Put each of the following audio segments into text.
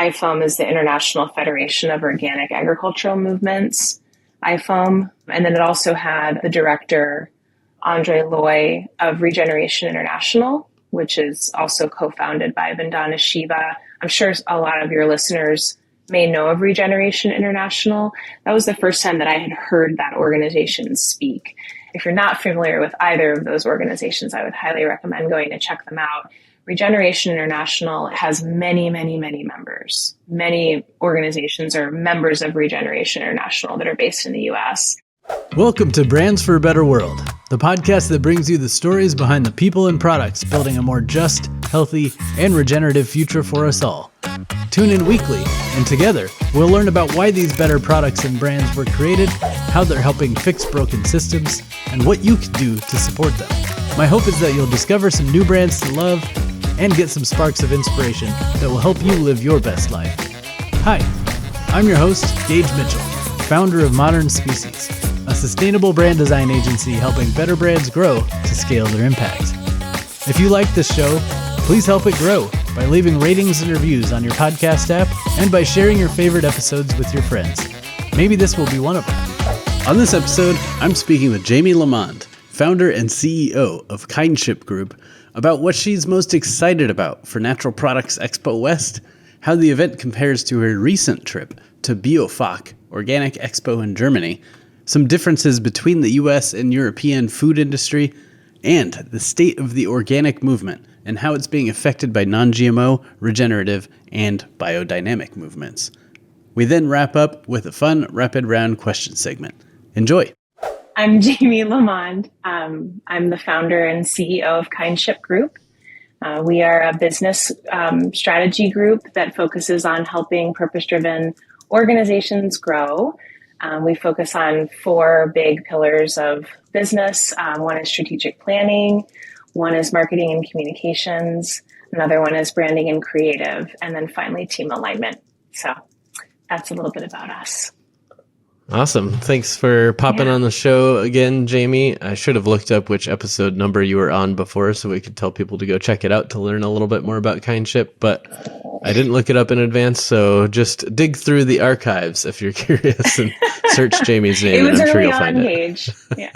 IFOM is the International Federation of Organic Agricultural Movements, IFOM. And then it also had the director, Andre Loy of Regeneration International, which is also co-founded by Vandana Shiva. I'm sure a lot of your listeners may know of Regeneration International. That was the first time that I had heard that organization speak. If you're not familiar with either of those organizations, I would highly recommend going to check them out. Regeneration International has many, many, many members. Many organizations are members of Regeneration International that are based in the US. Welcome to Brands for a Better World, the podcast that brings you the stories behind the people and products building a more just, healthy, and regenerative future for us all. Tune in weekly, and together, we'll learn about why these better products and brands were created, how they're helping fix broken systems, and what you can do to support them. My hope is that you'll discover some new brands to love and get some sparks of inspiration that will help you live your best life. Hi, I'm your host, Gage Mitchell, founder of Modern Species, a sustainable brand design agency helping better brands grow to scale their impact. If you like this show, please help it grow by leaving ratings and reviews on your podcast app and by sharing your favorite episodes with your friends. Maybe this will be one of them. On this episode, I'm speaking with Jamie Lamonde, founder and CEO of Kindship Group, about what she's most excited about for Natural Products Expo West, how the event compares to her recent trip to BIOFACH Organic Expo in Germany, some differences between the US and European food industry, and the state of the organic movement and how it's being affected by non-GMO, regenerative, and biodynamic movements. We then wrap up with a fun rapid round question segment. Enjoy. I'm Jamie Lamonde. I'm the founder and CEO of Kindship Group. We are a business strategy group that focuses on helping purpose-driven organizations grow. We focus on 4 big pillars of business. One is strategic planning. One is marketing and communications. Another one is branding and creative. And then finally, team alignment. So that's a little bit about us. Awesome. Thanks for popping on the show again, Jamie. I should have looked up which episode number you were on before so we could tell people to go check it out to learn a little bit more about Kindship, but I didn't look it up in advance, so just dig through the archives if you're curious and search Jamie's name, and I'm sure you'll find it. Yeah.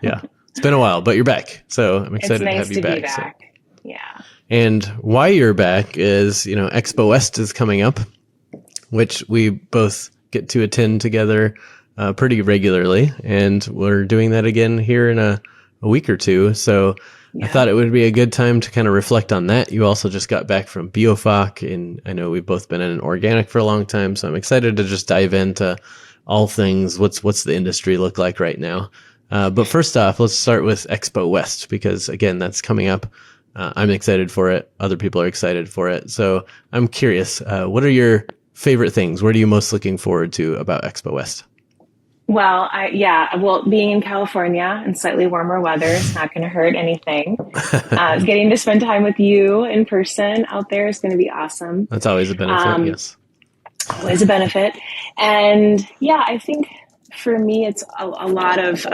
Yeah. It's been a while, but you're back, so I'm excited to have you back. Be back. So. Yeah. And why you're back is, Expo West is coming up, which we both get to attend together pretty regularly, and we're doing that again here in a week or two. So I thought it would be a good time to kind of reflect on that. You also just got back from BIOFACH, and I know we've both been in organic for a long time, so I'm excited to just dive into all things. What's the industry look like right now? But first off, let's start with Expo West, because again, that's coming up. I'm excited for it. Other people are excited for it. So I'm curious, what are your favorite things? What are you most looking forward to about Expo West? Well, being in California and slightly warmer weather is not going to hurt anything. Getting to spend time with you in person out there is going to be awesome. That's always a benefit, yes. Always a benefit. And I think for me, it's a lot of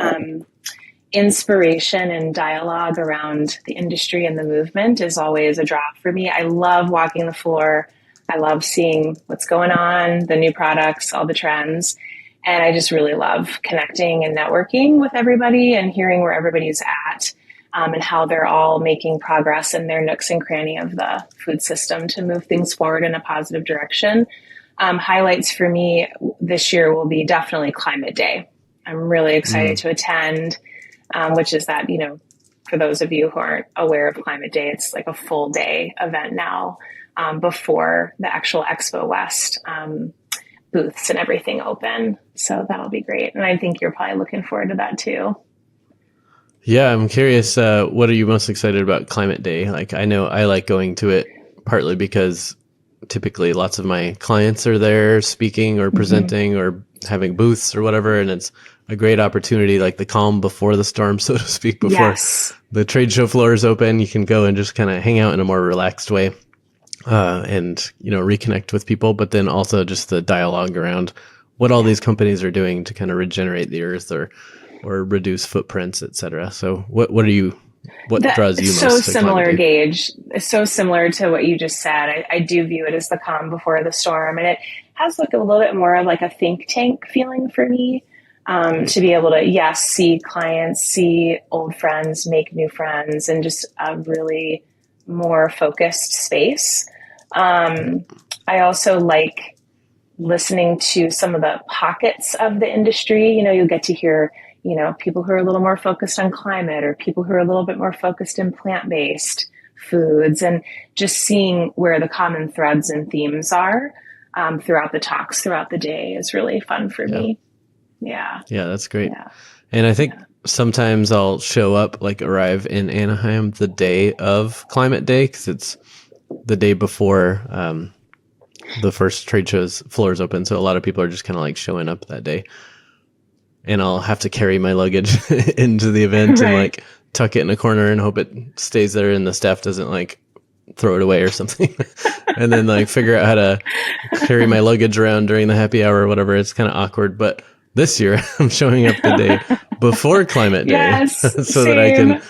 inspiration and dialogue around the industry and the movement is always a draw for me. I love walking the floor. I love seeing what's going on, the new products, all the trends. And I just really love connecting and networking with everybody and hearing where everybody's at and how they're all making progress in their nooks and cranny of the food system to move things forward in a positive direction. Highlights for me this year will be definitely Climate Day. I'm really excited to attend, which is that, for those of you who aren't aware of Climate Day, it's like a full day event now before the actual Expo West booths and everything open. So that'll be great. And I think you're probably looking forward to that too. Yeah, I'm curious, what are you most excited about Climate Day? Like, I know I like going to it partly because typically lots of my clients are there speaking or presenting or having booths or whatever. And it's a great opportunity, like the calm before the storm, so to speak, before the trade show floor is open. You can go and just kind of hang out in a more relaxed way. And, reconnect with people, but then also just the dialogue around what all these companies are doing to kind of regenerate the earth or reduce footprints, et cetera. So what are you what draws you So most to similar, Climate Day? Gage. So similar to what you just said. I do view it as the calm before the storm, and it has like a little bit more of like a think tank feeling for me. To be able to, yes, see clients, see old friends, make new friends, and just a really more focused space. I also like listening to some of the pockets of the industry. You'll get to hear, people who are a little more focused on climate, or people who are a little bit more focused in plant-based foods, and just seeing where the common threads and themes are throughout the talks throughout the day is really fun for me. Yeah. Yeah, that's great. Yeah. And I think sometimes I'll show up, like arrive in Anaheim the day of Climate Day, because it's the day before the first trade show's floors open. So a lot of people are just kind of like showing up that day. And I'll have to carry my luggage into the event and like tuck it in a corner and hope it stays there and the staff doesn't like throw it away or something. And then like figure out how to carry my luggage around during the happy hour or whatever. It's kind of awkward. But this year I'm showing up the day before Climate Day so that I can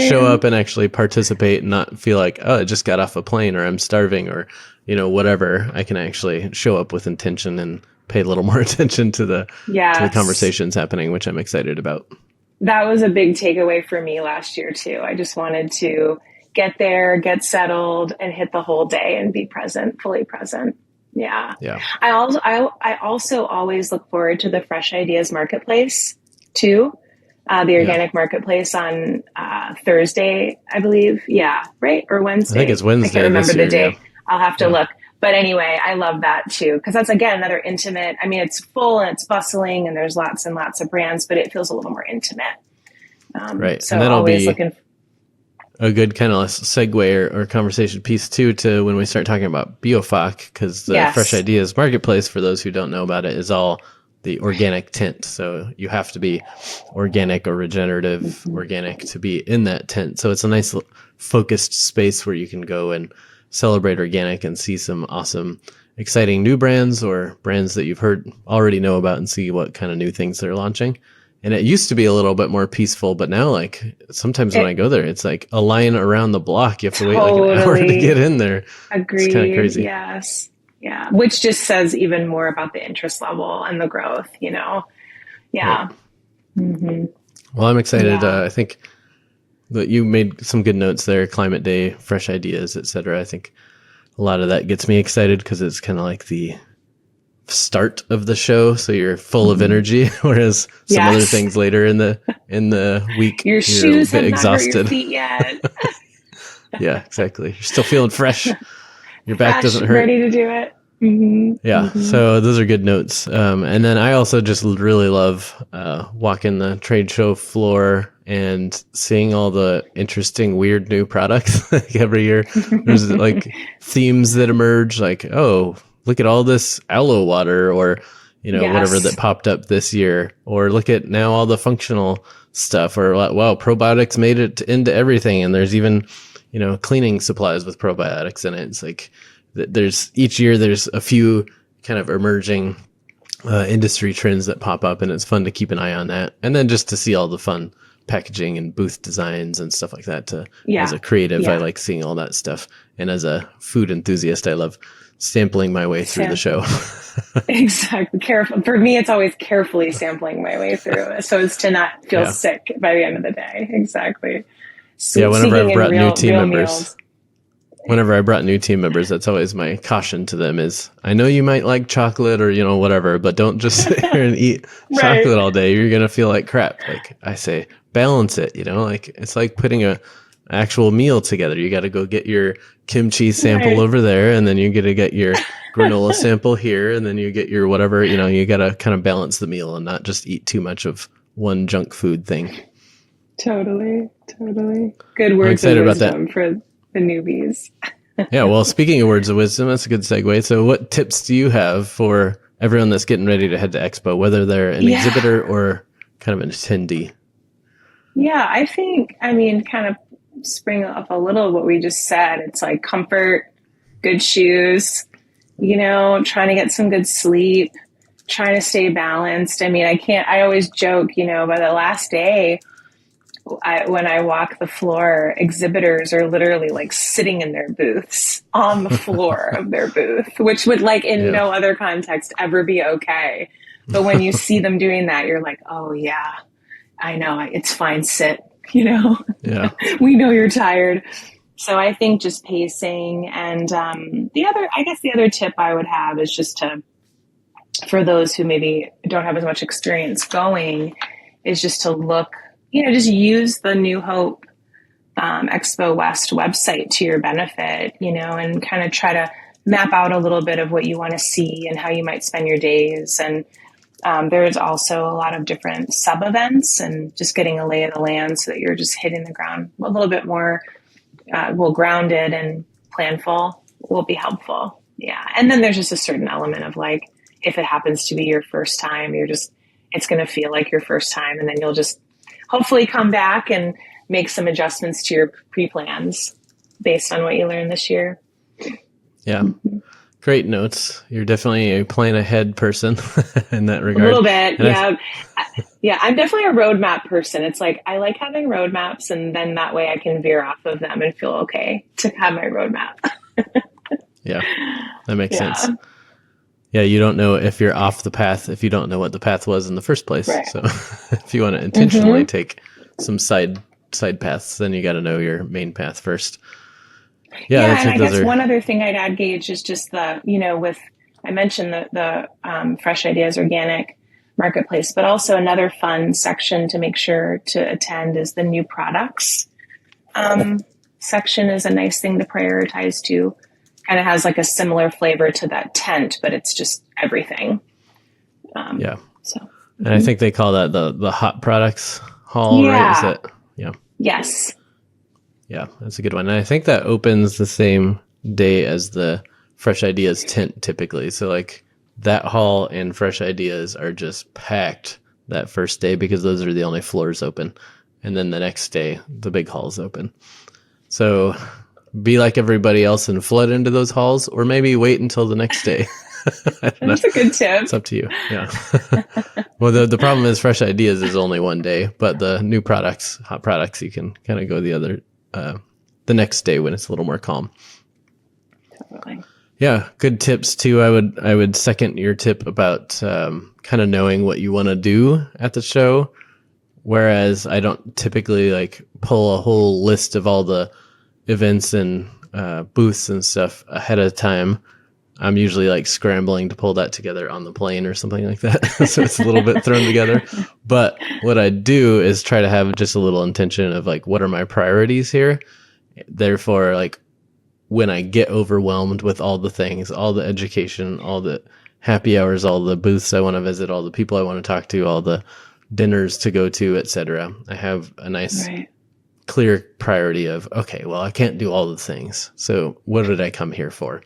show up and actually participate and not feel like, oh, I just got off a plane or I'm starving or, whatever. I can actually show up with intention and pay a little more attention to the conversations happening, which I'm excited about. That was a big takeaway for me last year too. I just wanted to get there, get settled, and hit the whole day and be present, fully present. Yeah. I also always look forward to the Fresh Ideas Marketplace too. The organic marketplace on Thursday, I believe. Yeah, right? Or Wednesday. I think it's Wednesday. I can't remember the day. Yeah. I'll have to look. But anyway, I love that too, because that's, again, another intimate. I mean, it's full and it's bustling and there's lots and lots of brands, but it feels a little more intimate. Right. So and that'll always be looking a good kind of segue or conversation piece too to when we start talking about BIOFACH, because the Fresh Ideas Marketplace, for those who don't know about it, is all the organic tent. So you have to be organic or regenerative organic to be in that tent. So it's a nice focused space where you can go and celebrate organic and see some awesome, exciting new brands or brands that you've already know about and see what kind of new things they're launching. And it used to be a little bit more peaceful, but now, like, sometimes when I go there, it's like a line around the block. You have to wait like an hour to get in there. Agreed. It's kind of crazy. Yes. Yeah. Which just says even more about the interest level and the growth, Yeah. Right. Mm-hmm. Well, I'm excited. I think that you made some good notes there. Climate Day, Fresh Ideas, etc. I think a lot of that gets me excited because it's kind of like the start of the show, so you're full of energy, whereas some other things later in the week your shoes you're a bit have exhausted. Not hurt your feet yet. Yeah, exactly. You're still feeling fresh. Your back doesn't hurt. Ready to do it. Mm-hmm. Yeah. Mm-hmm. So those are good notes. And then I also just really love walking the trade show floor and seeing all the interesting, weird new products. Like every year, there's like themes that emerge. Like, oh, look at all this aloe water, or whatever that popped up this year. Or look at now all the functional stuff. Or wow, probiotics made it into everything, and there's even cleaning supplies with probiotics in it. It's like each year there's a few kind of emerging industry trends that pop up, and it's fun to keep an eye on that. And then just to see all the fun packaging and booth designs and stuff like that. As a creative, I like seeing all that stuff. And as a food enthusiast, I love sampling my way through the show. Exactly. Careful. For me, it's always carefully sampling my way through it, so as to not feel sick by the end of the day. Exactly. Whenever I brought new team members, that's always my caution to them is, I know you might like chocolate or, whatever, but don't just sit here and eat chocolate all day. You're going to feel like crap. Like I say, balance it, like it's like putting a actual meal together. You got to go get your kimchi sample over there, and then you got to get your granola sample here, and then you get your whatever, you got to kind of balance the meal and not just eat too much of one junk food thing. Totally. Good words of wisdom for the newbies. Yeah, well, speaking of words of wisdom, that's a good segue. So what tips do you have for everyone that's getting ready to head to Expo, whether they're an exhibitor or kind of an attendee? Yeah, I think, kind of spring up a little what we just said. It's like comfort, good shoes, trying to get some good sleep, trying to stay balanced. I always joke, by the last day, when I walk the floor, exhibitors are literally like sitting in their booths on the floor of their booth, which would like in no other context ever be okay. But when you see them doing that, you're like, oh yeah, I know, it's fine. Sit, you know, we know you're tired. So I think just pacing, and the other tip I would have is just for those who maybe don't have as much experience going, is just to look, just use the New Hope Expo West website to your benefit, and kind of try to map out a little bit of what you want to see and how you might spend your days. And there's also a lot of different sub events, and just getting a lay of the land so that you're just hitting the ground a little bit more grounded and planful will be helpful. Yeah. And then there's just a certain element of like, if it happens to be your first time, it's going to feel like your first time. And then you'll just hopefully come back and make some adjustments to your pre-plans based on what you learned this year. Yeah. Great notes. You're definitely a plan ahead person in that regard. A little bit. Yeah. I'm definitely a roadmap person. It's like, I like having roadmaps, and then that way I can veer off of them and feel okay to have my roadmap. Yeah, that makes sense. Yeah. You don't know if you're off the path if you don't know what the path was in the first place. Right. So if you want to intentionally take some side paths, then you got to know your main path first. Yeah, and I guess one other thing I'd add, Gage, is just I mentioned the Fresh Ideas Organic Marketplace, but also another fun section to make sure to attend is the new products section is a nice thing to prioritize too. Kind of has like a similar flavor to that tent, but it's just everything. So, and I think they call that the hot products hall, right? Is that, Yes. Yeah, that's a good one. And I think that opens the same day as the Fresh Ideas tent typically. So like that hall and Fresh Ideas are just packed that first day because those are the only floors open. And then the next day, the big hall's open. So be like everybody else and flood into those halls, or maybe wait until the next day. That's a good tip. It's up to you. Yeah. Well, the problem is Fresh Ideas is only one day, but the new products, hot products, you can kind of go the next day when it's a little more calm. Totally. Yeah, good tips too. I would second your tip about kind of knowing what you want to do at the show. Whereas I don't typically like pull a whole list of all the events and booths and stuff ahead of time. I'm usually like scrambling to pull that together on the plane or something like that. So it's a little bit thrown together. But what I do is try to have just a little intention of like, what are my priorities here? Therefore, like when I get overwhelmed with all the things, all the education, all the happy hours, all the booths I want to visit, all the people I want to talk to, all the dinners to go to, etc., I have a nice clear priority of, okay, well, I can't do all the things. So what did I come here for?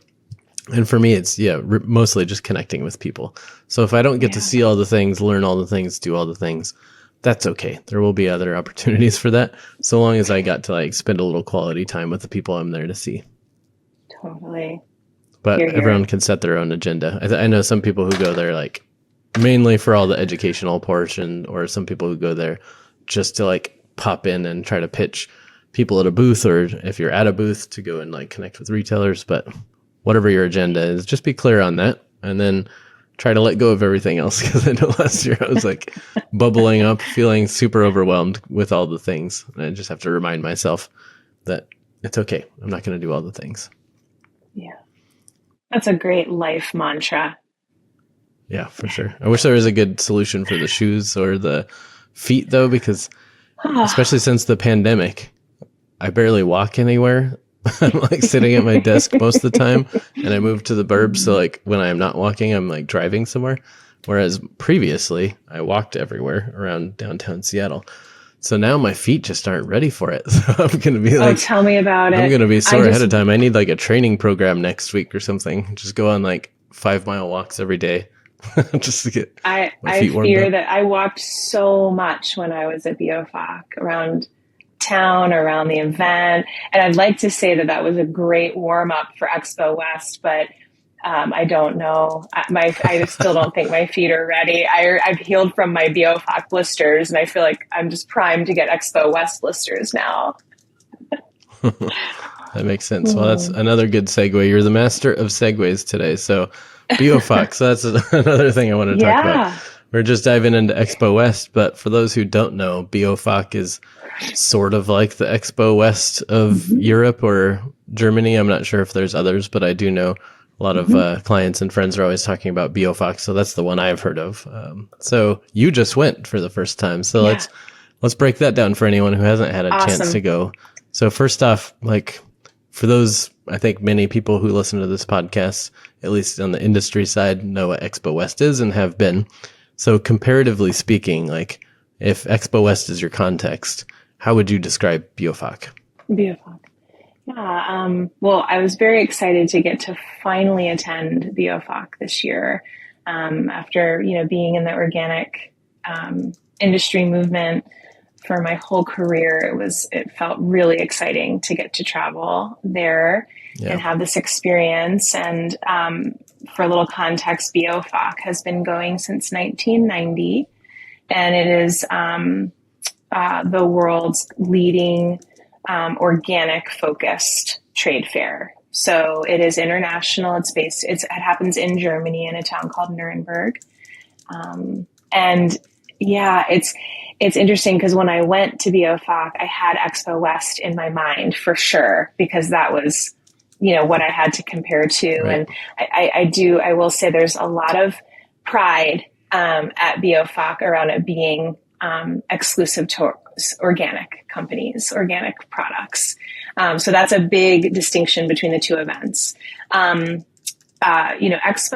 And for me, it's, mostly just connecting with people. So if I don't get to see all the things, learn all the things, do all the things, that's okay. There will be other opportunities for that, so long as I got to like spend a little quality time with the people I'm there to see. Totally. But everyone can set their own agenda. I know some people who go there like mainly for all the educational portion, or some people who go there just to like pop in and try to pitch people at a booth, or if you're at a booth to go and like connect with retailers. But whatever your agenda is, just be clear on that, and then try to let go of everything else. Because I know last year I was like bubbling up, feeling super overwhelmed with all the things. And I just have to remind myself that it's okay. I'm not going to do all the things. Yeah. That's a great life mantra. Yeah, for sure. I wish there was a good solution for the shoes or the feet though, because especially since the pandemic, I barely walk anywhere. I'm like sitting at my desk most of the time, and I moved to the burbs. So like when I'm not walking, I'm like driving somewhere. Whereas previously I walked everywhere around downtown Seattle. So now my feet just aren't ready for it. So I'm going to be like, tell me about it. I'm going to be sore ahead of time. I need like a training program next week or something. Just go on like 5-mile walks every day just to get my feet warmed up. I fear that I walked so much when I was at BIOFACH around town, around the event. And I'd like to say that was a great warm up for Expo West, but I don't know. I still don't think my feet are ready. I've healed from my BIOFACH blisters, and I feel like I'm just primed to get Expo West blisters now. That makes sense. Well, that's another good segue. You're the master of segues today. So BIOFACH, so that's another thing I want to talk about. We're just diving into Expo West, but for those who don't know, BIOFACH is sort of like the Expo West of Europe or Germany. I'm not sure if there's others, but I do know a lot of clients and friends are always talking about BIOFACH, so that's the one I've heard of. So you just went for the first time. So let's break that down for anyone who hasn't had a chance to go. So first off, like for those, I think many people who listen to this podcast, at least on the industry side, know what Expo West is and have been. So comparatively speaking, like if Expo West is your context, how would you describe BIOFACH? BIOFACH. Yeah. Well, I was very excited to get to finally attend BIOFACH this year. After, being in the organic, industry movement for my whole career, it felt really exciting to get to travel there and have this experience. And, for a little context, BIOFACH has been going since 1990, and it is, the world's leading, organic focused trade fair. So it is international. It happens in Germany in a town called Nuremberg. It's interesting because when I went to BIOFACH, I had Expo West in my mind for sure, because that was, what I had to compare to. Right. And I will say there's a lot of pride, at BIOFACH around it being, exclusive to organic companies, organic products. So that's a big distinction between the two events. Expo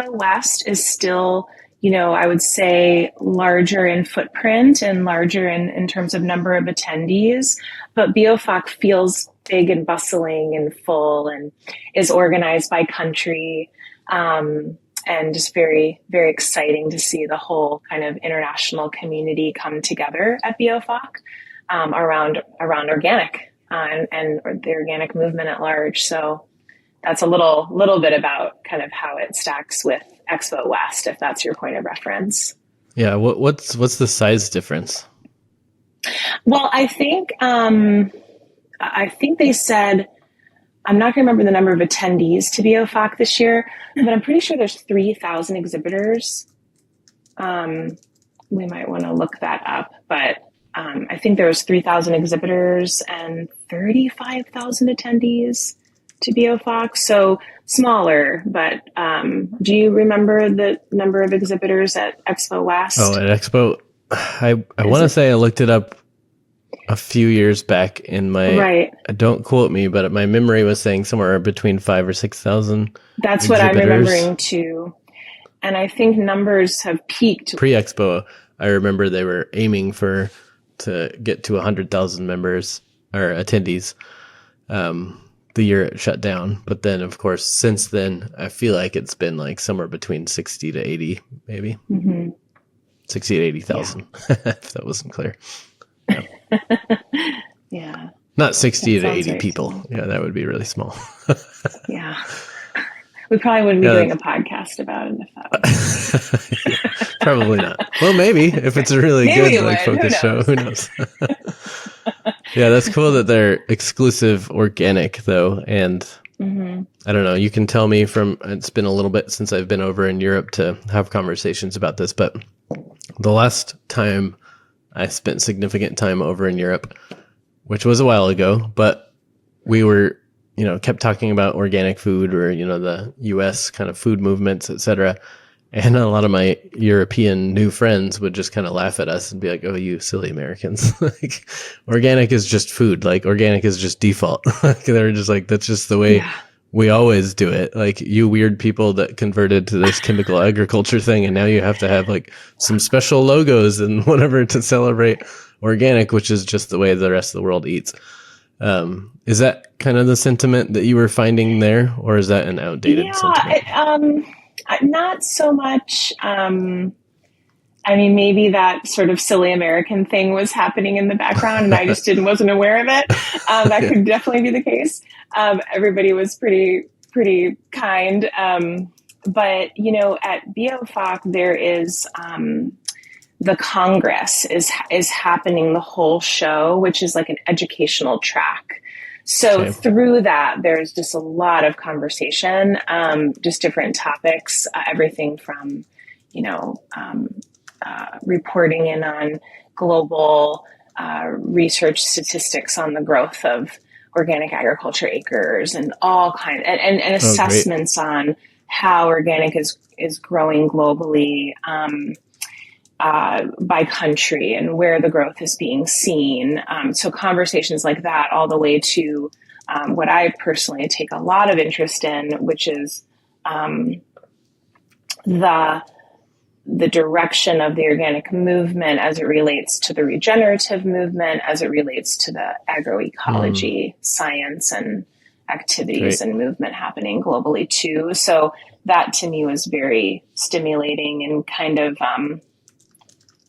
West is still, I would say larger in footprint and larger in terms of number of attendees, but BIOFACH feels big and bustling and full and is organized by country. And just very, very exciting to see the whole kind of international community come together at BIOFACH, around organic, and the organic movement at large. So that's a little bit about kind of how it stacks with Expo West, if that's your point of reference. Yeah. What's the size difference? Well, I think they said, I'm not going to remember the number of attendees to BIOFACH this year, but I'm pretty sure there's 3,000 exhibitors. We might want to look that up, but I think there was 3,000 exhibitors and 35,000 attendees to BIOFACH. So smaller, but do you remember the number of exhibitors at Expo West? Oh, at Expo, I want to say I looked it up a few years back in my, don't quote me, but my memory was saying somewhere between 5,000 or 6,000. That's what I'm remembering too. And I think numbers have peaked. Pre-Expo, I remember they were aiming to get to 100,000 members or attendees the year it shut down. But then, of course, since then, I feel like it's been like somewhere between 60 to 80, maybe. 60 to 80,000, if that wasn't clear. Yeah. Not 60 to 80 right people. Yeah, that would be really small. Yeah. We probably wouldn't be doing a podcast about it if that was. Probably not. Well, maybe if it's a really good focus show. Who knows? Yeah, that's cool that they're exclusive organic though. And I don't know, you can tell me it's been a little bit since I've been over in Europe to have conversations about this, but the last time I spent significant time over in Europe, which was a while ago, but we were, kept talking about organic food or, the US kind of food movements, et cetera. And a lot of my European new friends would just kind of laugh at us and be like, oh, you silly Americans. Like, organic is just food. Like, organic is just default. They're just like, that's just the way we always do it. Like, you weird people that converted to this chemical agriculture thing, and now you have to have like some special logos and whatever to celebrate organic, which is just the way the rest of the world eats. Is that kind of the sentiment that you were finding there, or is that an outdated sentiment? Not so much. Maybe that sort of silly American thing was happening in the background and I just wasn't aware of it. That could definitely be the case. Everybody was pretty kind. But, at BIOFACH, there is, the Congress is happening the whole show, which is like an educational track. So Okay. through that, there's just a lot of conversation, just different topics, everything from, reporting in on global research statistics on the growth of organic agriculture acres and all kinds, and assessments on how organic is growing globally, by country and where the growth is being seen. So conversations like that, all the way to what I personally take a lot of interest in, which is the direction of the organic movement as it relates to the regenerative movement, as it relates to the agroecology science and activities and movement happening globally too. So that to me was very stimulating and kind of,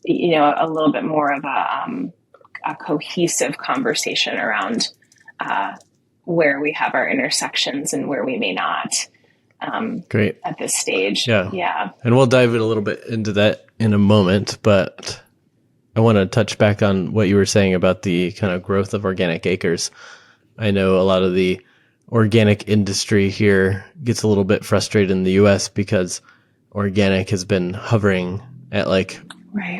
a little bit more of a cohesive conversation around where we have our intersections and where we may not. Great. At this stage. Yeah. And we'll dive in a little bit into that in a moment, but I want to touch back on what you were saying about the kind of growth of organic acres. I know a lot of the organic industry here gets a little bit frustrated in the US because organic has been hovering at like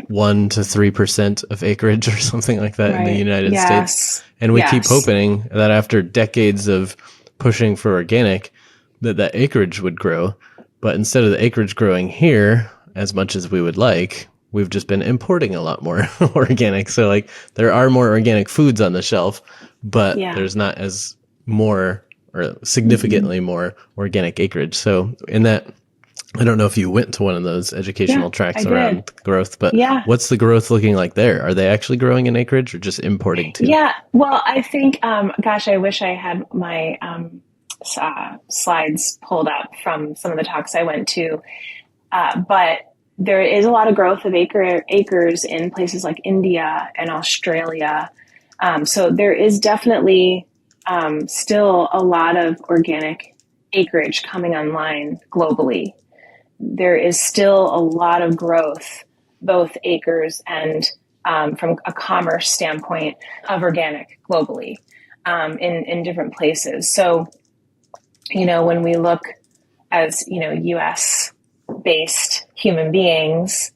1 to 3% of acreage or something like that in the United States. And we keep hoping that after decades of pushing for organic, that acreage would grow. But instead of the acreage growing here as much as we would like, we've just been importing a lot more organic. So like there are more organic foods on the shelf, but there's not as more or significantly more organic acreage. So in that, I don't know if you went to one of those educational tracks around growth, but what's the growth looking like there? Are they actually growing in acreage or just importing too? Yeah, well, I think, I wish I had my slides pulled up from some of the talks I went to. But there is a lot of growth of acres in places like India and Australia. So there is definitely still a lot of organic acreage coming online globally. There is still a lot of growth, both acres and from a commerce standpoint of organic globally in different places. So, when we look as, US based human beings,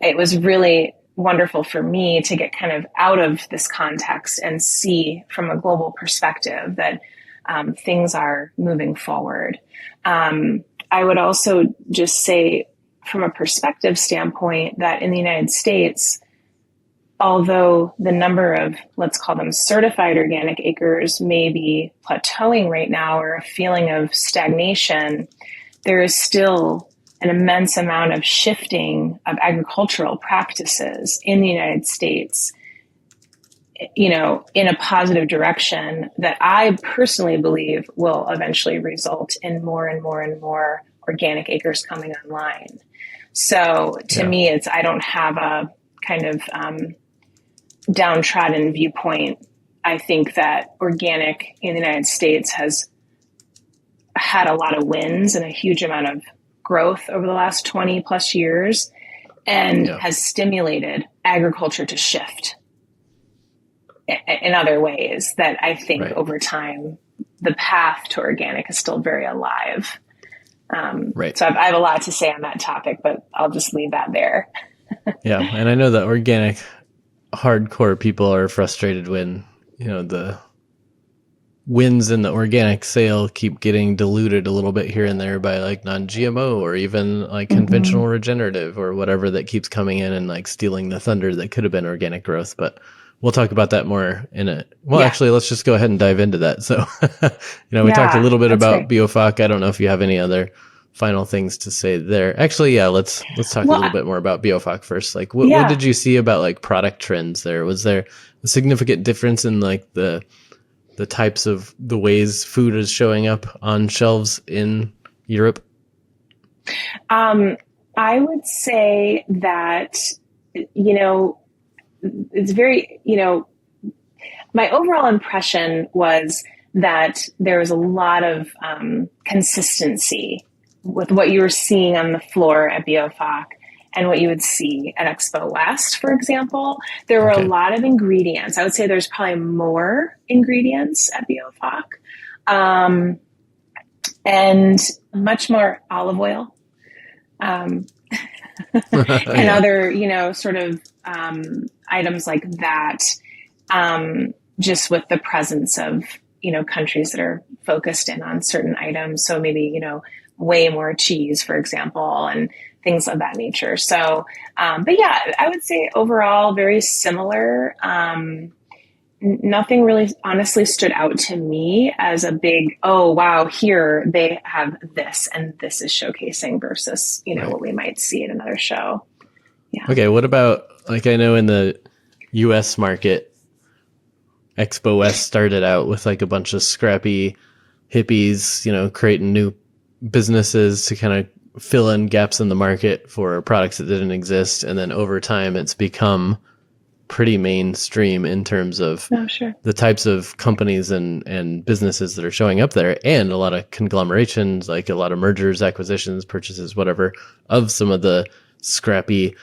it was really wonderful for me to get kind of out of this context and see from a global perspective that things are moving forward. I would also just say from a perspective standpoint that in the United States, although the number of, let's call them certified organic acres may be plateauing right now or a feeling of stagnation, there is still an immense amount of shifting of agricultural practices in the United States, in a positive direction that I personally believe will eventually result in more and more and more organic acres coming online. So to me, I don't have a kind of downtrodden viewpoint. I think that organic in the United States has had a lot of wins and a huge amount of growth over the last 20 plus years and has stimulated agriculture to shift in other ways that I think over time, the path to organic is still very alive. So I have a lot to say on that topic, but I'll just leave that there. And I know that organic hardcore people are frustrated when, the wins in the organic sale keep getting diluted a little bit here and there by like non-GMO or even like conventional regenerative or whatever that keeps coming in and like stealing the thunder that could have been organic growth. But we'll talk about that more in a, actually, let's just go ahead and dive into that. So, we talked a little bit about BIOFACH. I don't know if you have any other final things to say there. Actually, let's talk a little bit more about BIOFACH first. Like what did you see about like product trends there? Was there a significant difference in like the types of the ways food is showing up on shelves in Europe? I would say that, it's very, my overall impression was that there was a lot of consistency with what you were seeing on the floor at BIOFACH and what you would see at Expo West, for example, there were a lot of ingredients. I would say there's probably more ingredients at BIOFACH, and much more olive oil, and other, sort of items like that, just with the presence of, countries that are focused in on certain items. So maybe, way more cheese, for example, and things of that nature. So, but yeah, I would say overall very similar. Nothing really honestly stood out to me as a big, oh, wow, here they have this and this is showcasing versus, what we might see at another show. Yeah. Okay. What about, I know in the US market, Expo West started out with a bunch of scrappy hippies, creating new businesses to kind of fill in gaps in the market for products that didn't exist. And then over time, it's become pretty mainstream in terms of the types of companies and businesses that are showing up there, and a lot of conglomerations, like a lot of mergers, acquisitions, purchases, whatever, of some of the scrappy,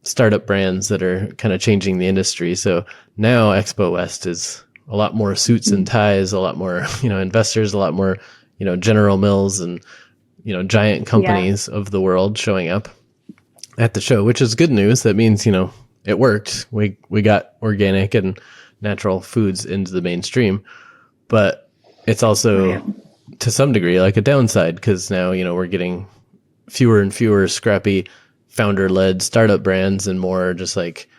startup brands that are kind of changing the industry. So now Expo West is a lot more suits and ties, a lot more, investors, a lot more, General Mills and, giant companies of the world showing up at the show, which is good news. That means, it worked. We got organic and natural foods into the mainstream, but it's also to some degree like a downside, because now, we're getting fewer and fewer scrappy founder-led startup brands and more just like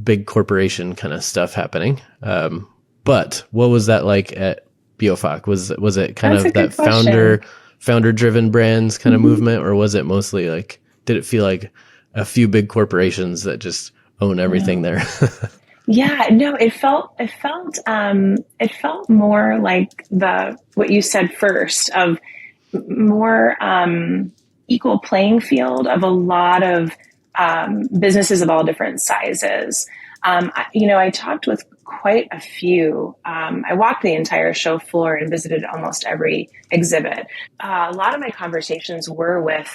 big corporation kind of stuff happening. But what was that like at BIOFACH? Was it kind of that founder-driven brands kind of movement, or was it mostly like, did it feel like a few big corporations that just own everything there? Yeah, no, it felt more like what you said first, of more equal playing field of a lot of businesses of all different sizes. I talked with quite a few. I walked the entire show floor and visited almost every exhibit. A lot of my conversations were with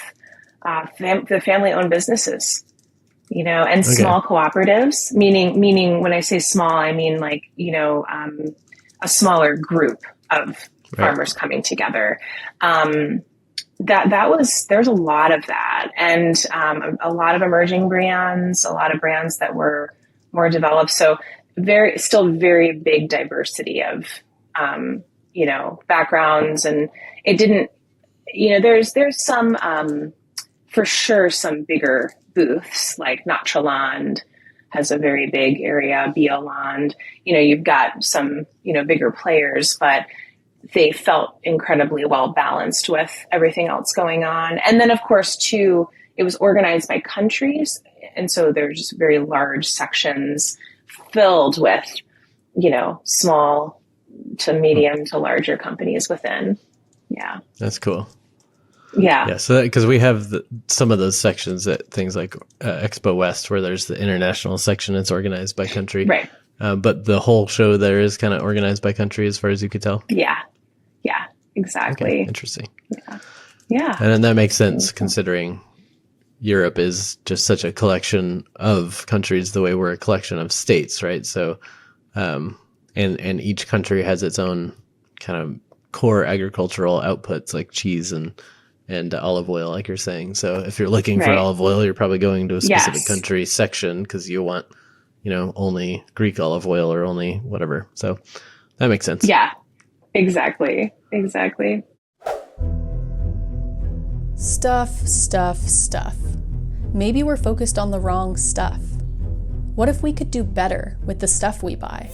the family-owned businesses, and small cooperatives, meaning when I say small, I mean like, a smaller group of farmers coming together. There's a lot of that, and a lot of emerging brands, a lot of brands that were more developed. So still very big diversity of, backgrounds, and it didn't, there's some, for sure, some bigger booths, like Natural Products has a very big area, BioLand, you've got some, bigger players, but they felt incredibly well balanced with everything else going on. And then, of course, too, it was organized by countries. And so there's just very large sections filled with, small to medium to larger companies within. Yeah. That's cool. Yeah. Yeah. So because we have some of those sections at things like Expo West, where there's the international section that's organized by country. Right. But the whole show there is kind of organized by country, as far as you could tell. Yeah. Yeah, exactly. Okay, interesting. Yeah. Yeah. And then that makes sense, considering Europe is just such a collection of countries the way we're a collection of states, right? So, and each country has its own kind of core agricultural outputs, like cheese and olive oil, like you're saying. So if you're looking for olive oil, you're probably going to a specific country section because you want, only Greek olive oil or only whatever. So that makes sense. Yeah. Exactly. Stuff. Maybe we're focused on the wrong stuff. What if we could do better with the stuff we buy?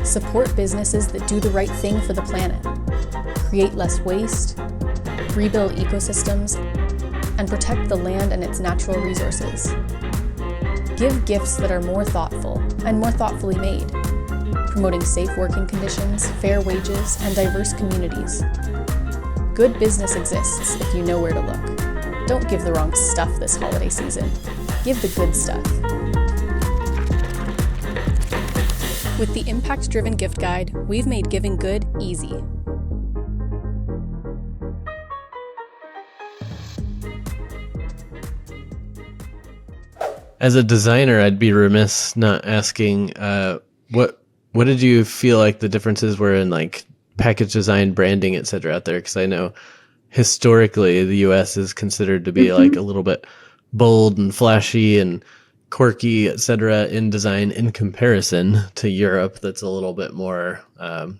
Support businesses that do the right thing for the planet, create less waste, rebuild ecosystems, and protect the land and its natural resources. Give gifts that are more thoughtful and more thoughtfully made, promoting safe working conditions, fair wages, and diverse communities. Good business exists if you know where to look. Don't give the wrong stuff this holiday season. Give the good stuff. With the impact-driven gift guide, we've made giving good easy. as a designer, I'd be remiss not asking, what did you feel like the differences were in like package design, branding, et cetera, out there? Because I know historically the U.S. is considered to be like a little bit bold and flashy and quirky, et cetera, in design in comparison to Europe, that's a little bit more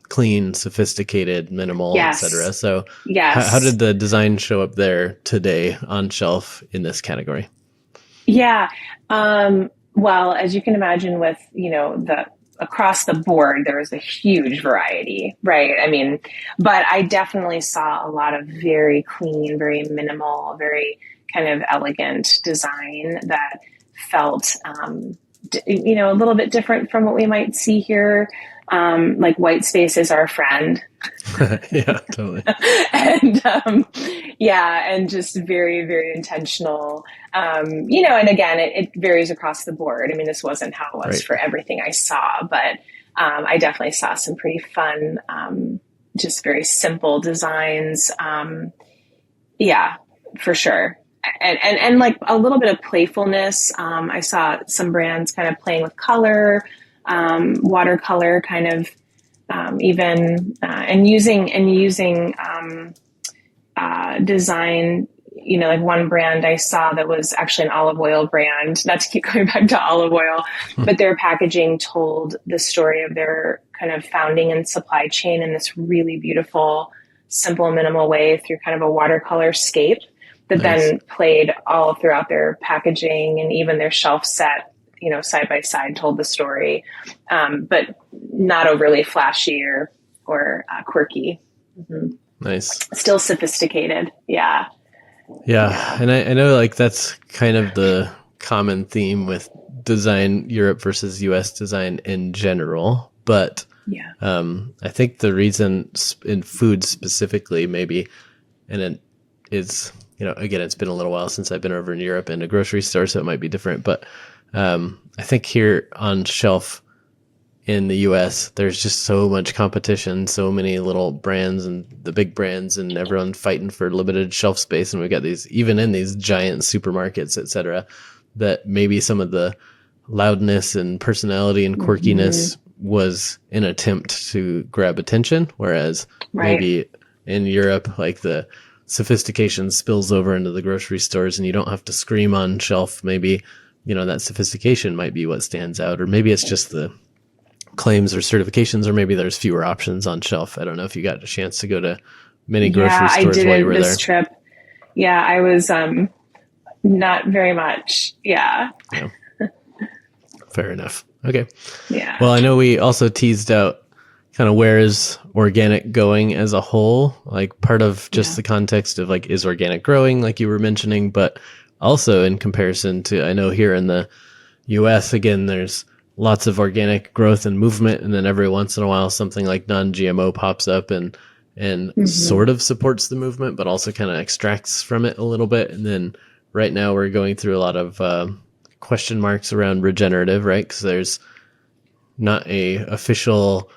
clean, sophisticated, minimal, Yes. et cetera. So Yes. how did the design show up there today on shelf in this category? Yeah. Well, as you can imagine with, across the board, there was a huge variety, right? I mean, but I definitely saw a lot of very clean, very minimal, very kind of elegant design that felt, a little bit different from what we might see here. Like white space is our friend. Yeah, totally. And and just very, very intentional. And again, it varies across the board. I mean, this wasn't how it was for everything I saw, but I definitely saw some pretty fun, just very simple designs. For sure. And like a little bit of playfulness. I saw some brands kind of playing with color, watercolor kind of, even, and using design, like one brand I saw that was actually an olive oil brand, not to keep going back to olive oil, but their packaging told the story of their kind of founding and supply chain in this really beautiful, simple, minimal way through kind of a watercolor scape that then played all throughout their packaging, and even their shelf set, side by side told the story, but not overly flashy or quirky. Mm-hmm. Nice. Still sophisticated. Yeah. And I know like that's kind of the common theme with design Europe versus US design in general, but I think the reason in food specifically maybe, and it is, again, it's been a little while since I've been over in Europe in a grocery store, so it might be different, but I think here on shelf in the US, there's just so much competition, so many little brands and the big brands and everyone fighting for limited shelf space. And we've got these, even in these giant supermarkets, et cetera, that maybe some of the loudness and personality and quirkiness was an attempt to grab attention. Whereas maybe in Europe, like the sophistication spills over into the grocery stores and you don't have to scream on shelf. Maybe, that sophistication might be what stands out, or maybe it's just the claims or certifications, or maybe there's fewer options on shelf. I don't know if you got a chance to go to many grocery stores while you were there. Yeah, I did this trip. Yeah, I was not very much. Yeah. Fair enough. Okay. Yeah. Well, I know we also teased out kind of where is organic going as a whole, like part of just the context of like, is organic growing, like you were mentioning, but also in comparison to, I know here in the US, again, there's lots of organic growth and movement. And then every once in a while, something like non-GMO pops up and sort of supports the movement, but also kind of extracts from it a little bit. And then right now we're going through a lot of question marks around regenerative, right? Because there's not a official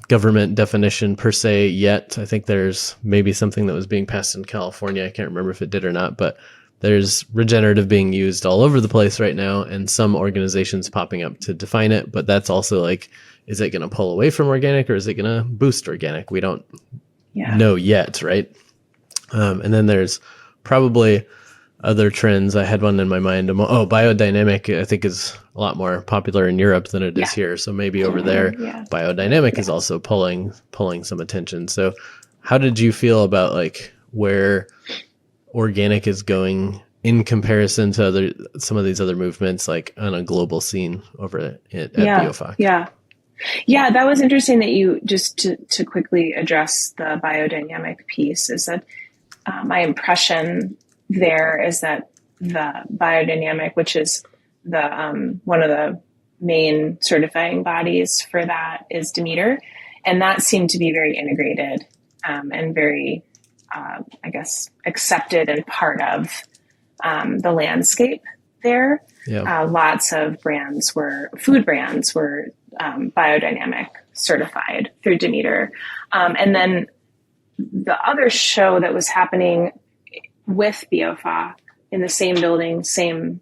government definition per se yet. I think there's maybe something that was being passed in California. I can't remember if it did or not, but there's regenerative being used all over the place right now, and some organizations popping up to define it. But that's also like, is it going to pull away from organic or is it going to boost organic? We don't know yet, right? And then there's probably other trends. I had one in my mind. Biodynamic, I think, is a lot more popular in Europe than it is here. So maybe over there, biodynamic is also pulling some attention. So how did you feel about like where organic is going in comparison to some of these other movements, like on a global scene over at BIOFACH? Yeah, that was interesting that you just to quickly address the biodynamic piece is that my impression there is that the biodynamic, which is the one of the main certifying bodies for that, is Demeter, and that seemed to be very integrated and very accepted and part of the landscape there. Lots of food brands were biodynamic certified through Demeter. And then the other show that was happening with BIOFACH in the same building, same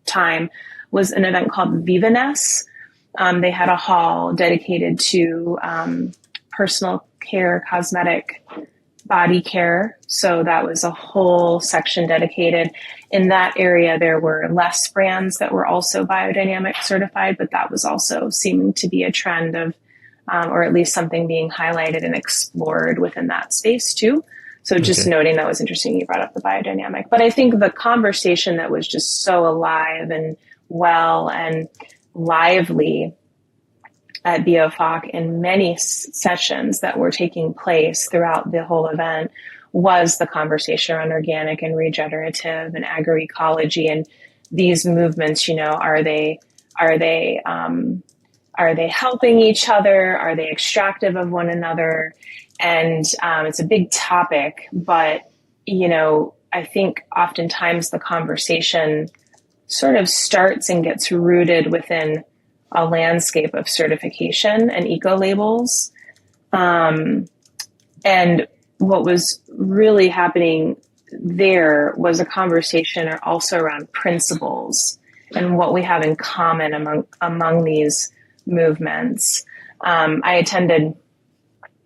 time was an event called Vivaness. They had a hall dedicated to personal care, cosmetic, body care. So that was a whole section dedicated. In that area, there were less brands that were also biodynamic certified, but that was also seeming to be a trend of, or at least something being highlighted and explored within that space too. So just noting that was interesting. You brought up the biodynamic, but I think the conversation that was just so alive and well and lively at BIOFACH in many sessions that were taking place throughout the whole event was the conversation around organic and regenerative and agroecology and these movements. Are they helping each other? Are they extractive of one another? And it's a big topic, but I think oftentimes the conversation sort of starts and gets rooted within a landscape of certification and eco labels. And what was really happening there was a conversation also around principles and what we have in common among these movements. I attended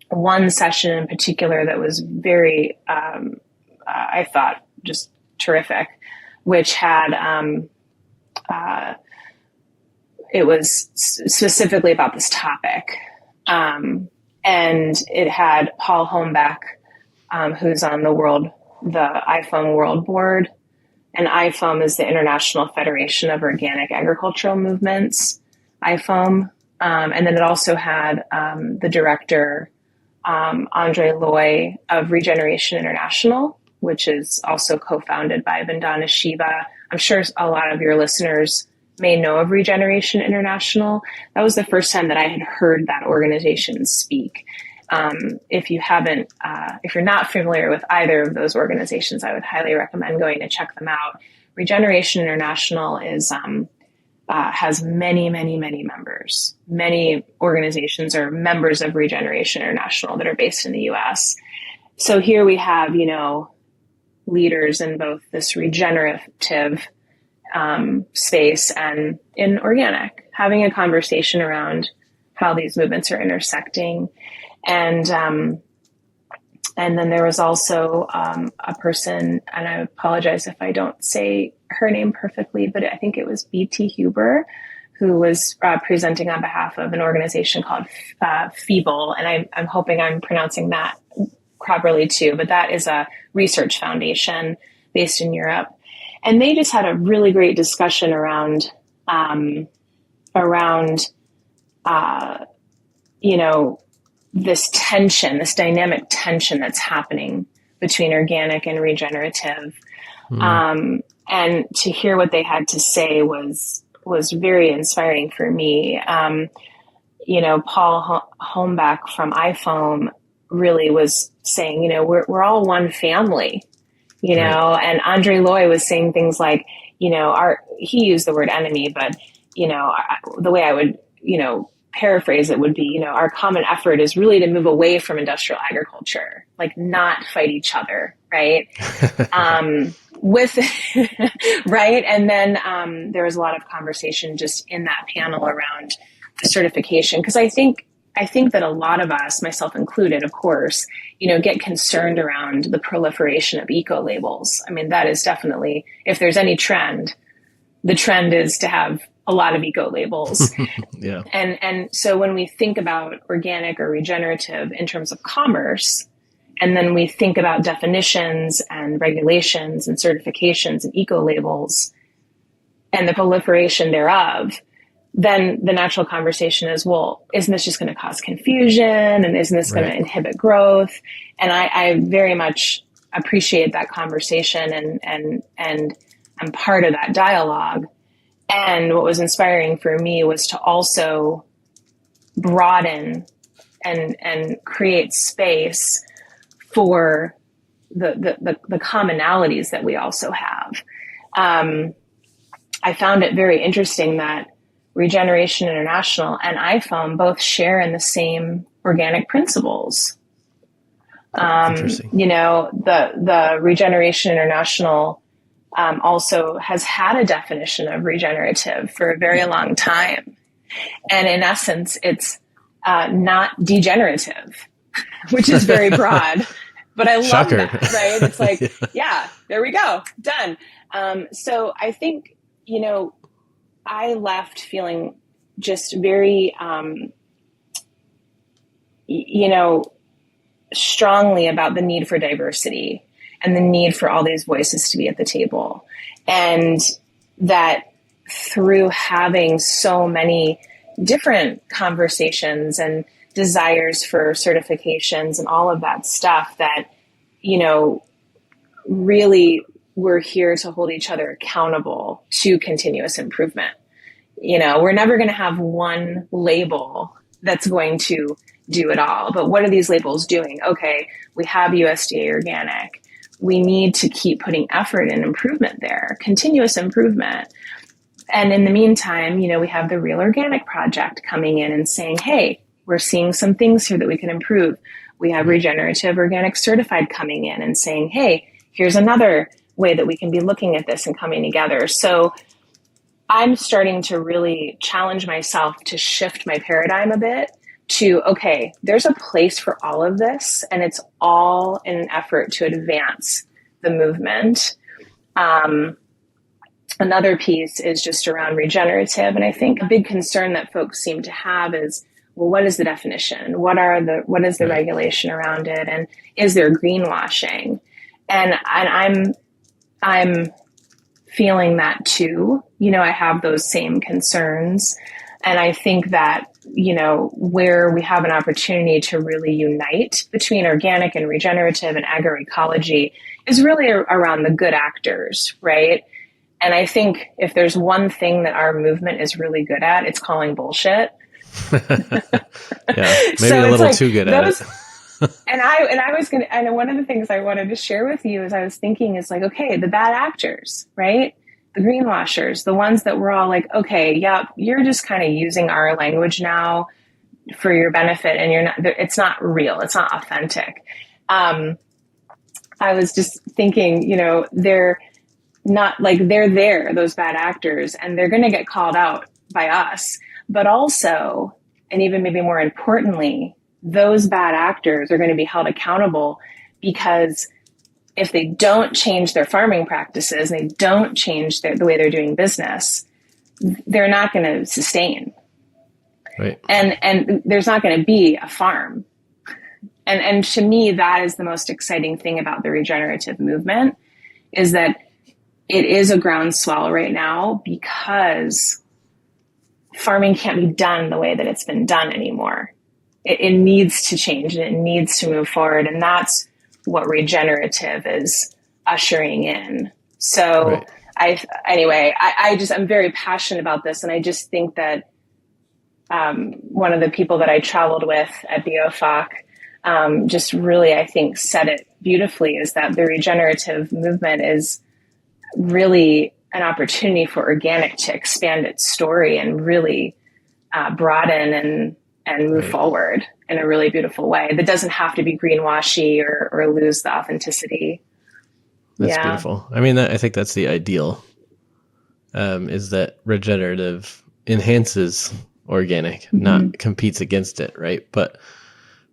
one session in particular that was very, I thought, just terrific, which had, it was specifically about this topic. And it had Paul Holmbeck, who's on the IFOAM World Board. And IFOAM is the International Federation of Organic Agricultural Movements, IFOAM. And then it also had the director, Andre Loy of Regeneration International, which is also co-founded by Vandana Shiva. I'm sure a lot of your listeners may know of Regeneration International. That was the first time that I had heard that organization speak. If you're not familiar with either of those organizations, I would highly recommend going to check them out. Regeneration International has many, many, many members. Many organizations are members of Regeneration International that are based in the US. So here we have, leaders in both this regenerative space and in organic, having a conversation around how these movements are intersecting. And then there was also a person, and I apologize if I don't say her name perfectly, but I think it was B.T. Huber, who was presenting on behalf of an organization called Feeble. And I'm hoping I'm pronouncing that properly too, but that is a research foundation based in Europe. And they just had a really great discussion around this tension, this dynamic tension that's happening between organic and regenerative. And to hear what they had to say was very inspiring for me. Paul Holmbeck from IFOAM really was saying, we're all one family, and Andre Loy was saying things like, he used the word enemy, but, the way I would, paraphrase it would be, our common effort is really to move away from industrial agriculture, like not fight each other. Right. Right. And then, there was a lot of conversation just in that panel around the certification. Cause I think that a lot of us, myself included, of course, get concerned around the proliferation of eco labels. I mean, that is definitely, if there's any trend, the trend is to have a lot of eco labels. Yeah. And so when we think about organic or regenerative in terms of commerce, and then we think about definitions and regulations and certifications and eco labels and the proliferation thereof, then the natural conversation is, well, isn't this just going to cause confusion? And isn't this going to inhibit growth? And I very much appreciate that conversation and I'm part of that dialogue. And what was inspiring for me was to also broaden and create space for the commonalities that we also have. I found it very interesting that Regeneration International and IFOAM both share in the same organic principles. Interesting. The Regeneration International also has had a definition of regenerative for a very long time. And in essence, it's not degenerative, which is very broad. But I love Shocker. that, right? It's like, yeah, there we go, done. So I think, I left feeling just very, strongly about the need for diversity and the need for all these voices to be at the table. And that through having so many different conversations and desires for certifications and all of that stuff, that, really we're here to hold each other accountable to continuous improvement. We're never going to have one label that's going to do it all. But what are these labels doing? Okay, we have USDA organic. We need to keep putting effort and improvement there, continuous improvement. And in the meantime, we have the Real Organic Project coming in and saying, hey, we're seeing some things here that we can improve. We have Regenerative Organic Certified coming in and saying, hey, here's another way that we can be looking at this and coming together. So I'm starting to really challenge myself to shift my paradigm a bit to, okay, there's a place for all of this, and it's all in an effort to advance the movement. Another piece is just around regenerative. And I think a big concern that folks seem to have is, well, what is the definition? What is the regulation around it? And is there greenwashing? And I'm feeling that too. I have those same concerns. And I think that, where we have an opportunity to really unite between organic and regenerative and agroecology is really around the good actors, right? And I think if there's one thing that our movement is really good at, it's calling bullshit. Maybe so a little too good at it. And one of the things I wanted to share with you is I was thinking is like, okay, the bad actors, right? The greenwashers, the ones that we're all like, okay, yep, you're just kind of using our language now for your benefit, and it's not real, it's not authentic. I was just thinking, they're not like they're there, those bad actors, and they're going to get called out by us. But also, and even maybe more importantly, those bad actors are going to be held accountable, because if they don't change their farming practices and they don't change the way they're doing business, they're not going to sustain. Right. And there's not going to be a farm. And to me, that is the most exciting thing about the regenerative movement, is that it is a groundswell right now, because farming can't be done the way that it's been done anymore. It needs to change, and it needs to move forward. And that's what regenerative is ushering in. So I'm very passionate about this. And I just think that one of the people that I traveled with at BIOFACH just really, I think, said it beautifully, is that the regenerative movement is really an opportunity for organic to expand its story and really broaden and move forward in a really beautiful way that doesn't have to be greenwashy or lose the authenticity. That's beautiful. I mean, I think that's the ideal, is that regenerative enhances organic, not competes against it, right? But